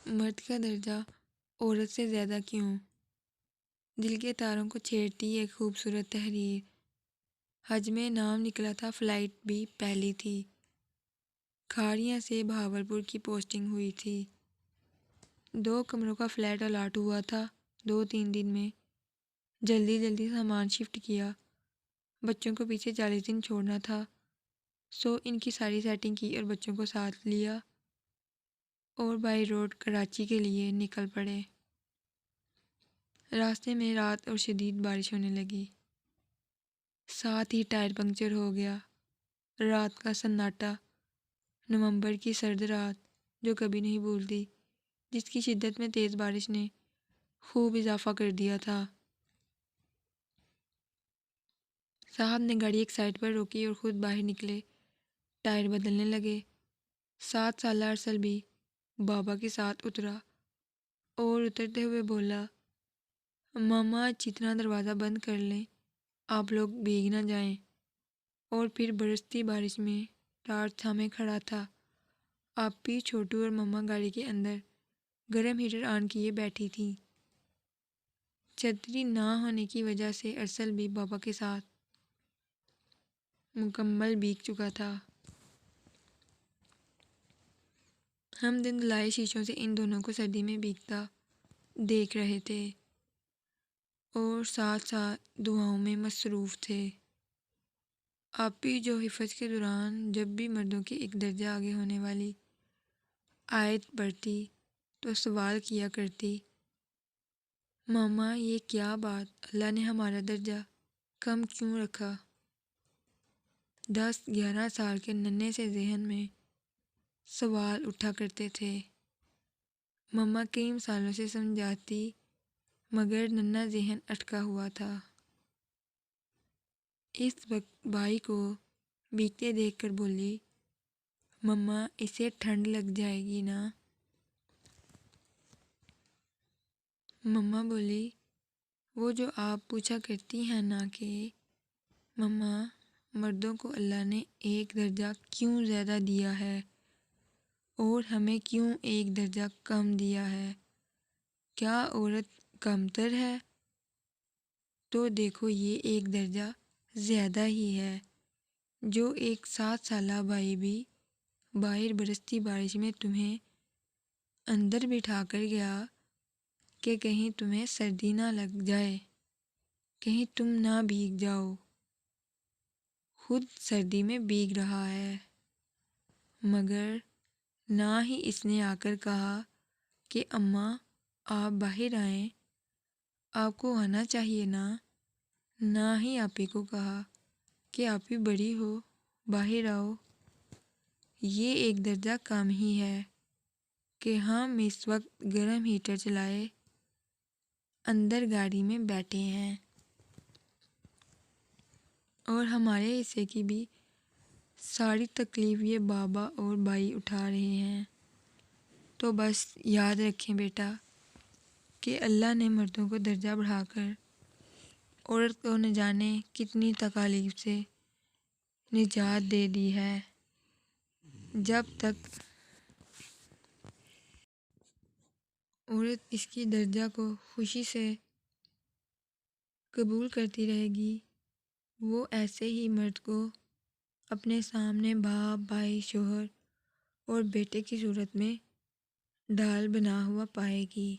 مرد کا درجہ عورت سے زیادہ کیوں؟ دل کے تاروں کو چھیڑتی ایک خوبصورت تحریر۔ حج میں نام نکلا تھا، فلائٹ بھی پہلی تھی، کھاڑیاں سے بہاولپور کی پوسٹنگ ہوئی تھی۔ 2 کمروں کا فلیٹ الاٹ ہوا تھا۔ 2-3 دن میں جلدی جلدی سامان شفٹ کیا۔ بچوں کو پیچھے 40 دن چھوڑنا تھا، سو ان کی ساری سیٹنگ کی اور بچوں کو ساتھ لیا اور بائی روڈ کراچی کے لیے نکل پڑے۔ راستے میں رات اور شدید بارش ہونے لگی، ساتھ ہی ٹائر پنکچر ہو گیا۔ رات کا سناٹا، نومبر کی سرد رات جو کبھی نہیں بھولتی، جس کی شدت میں تیز بارش نے خوب اضافہ کر دیا تھا۔ صاحب نے گاڑی ایک سائڈ پر روکی اور خود باہر نکلے، ٹائر بدلنے لگے۔ 7 سالہ ارسل بھی بابا کے ساتھ اترا اور اترتے ہوئے بولا، ماما جتنا دروازہ بند کر لیں، آپ لوگ بھیگ نہ جائیں۔ اور پھر برستی بارش میں ٹارچ تھامے کھڑا تھا۔ آپی، چھوٹو اور مما گاڑی کے اندر گرم ہیٹر آن کیے بیٹھی تھیں۔ چھتری نہ ہونے کی وجہ سے ارسل بھی بابا کے ساتھ مکمل بھیگ چکا تھا۔ ہم دھندلائے شیشوں سے ان دونوں کو سردی میں بھیگتا دیکھ رہے تھے اور ساتھ ساتھ دعاؤں میں مصروف تھے۔ آپی جو حفظ کے دوران جب بھی مردوں کے ایک درجہ آگے ہونے والی آیت پڑھتی تو سوال کیا کرتی، ماما یہ کیا بات، اللہ نے ہمارا درجہ کم کیوں رکھا؟ 10-11 سال کے ننھے سے ذہن میں سوال اٹھا کرتے تھے۔ مما کئی سالوں سے سمجھاتی مگر ننھا ذہن اٹکا ہوا تھا۔ اس وقت بھائی کو بھیگتے دیکھ کر بولی، مما اسے ٹھنڈ لگ جائے گی نا؟ مما بولی، وہ جو آپ پوچھا کرتی ہیں نا کہ مما مردوں کو اللہ نے ایک درجہ کیوں زیادہ دیا ہے اور ہمیں کیوں ایک درجہ کم دیا ہے؟ کیا عورت کمتر ہے؟ تو دیکھو یہ ایک درجہ زیادہ ہی ہے۔ جو ایک 7 سالہ بھائی بھی باہر برستی بارش میں تمہیں اندر بٹھا کر گیا کہ کہیں تمہیں سردی نہ لگ جائے، کہیں تم نہ بھیگ جاؤ، خود سردی میں بھیگ رہا ہے، مگر نہ ہی اس نے آ کر کہا کہ اماں آپ باہر آئیں، آپ کو آنا چاہیے نا، نہ ہی آپی کو کہا کہ آپی بڑی ہو باہر آؤ۔ یہ ایک درجہ کم ہی ہے کہ ہم اس وقت گرم ہیٹر چلائے اندر گاڑی میں بیٹھے ہیں اور ہمارے حصے کی بھی ساری تکلیف یہ بابا اور بھائی اٹھا رہے ہیں۔ تو بس یاد رکھیں بیٹا کہ اللہ نے مردوں کو درجہ بڑھا کر عورت کو نہ جانے کتنی تکالیف سے نجات دے دی ہے۔ جب تک عورت اس کی درجہ کو خوشی سے قبول کرتی رہے گی، وہ ایسے ہی مرد کو اپنے سامنے باپ، بھائی، شوہر اور بیٹے کی صورت میں ڈھال بنا ہوا پائے گی۔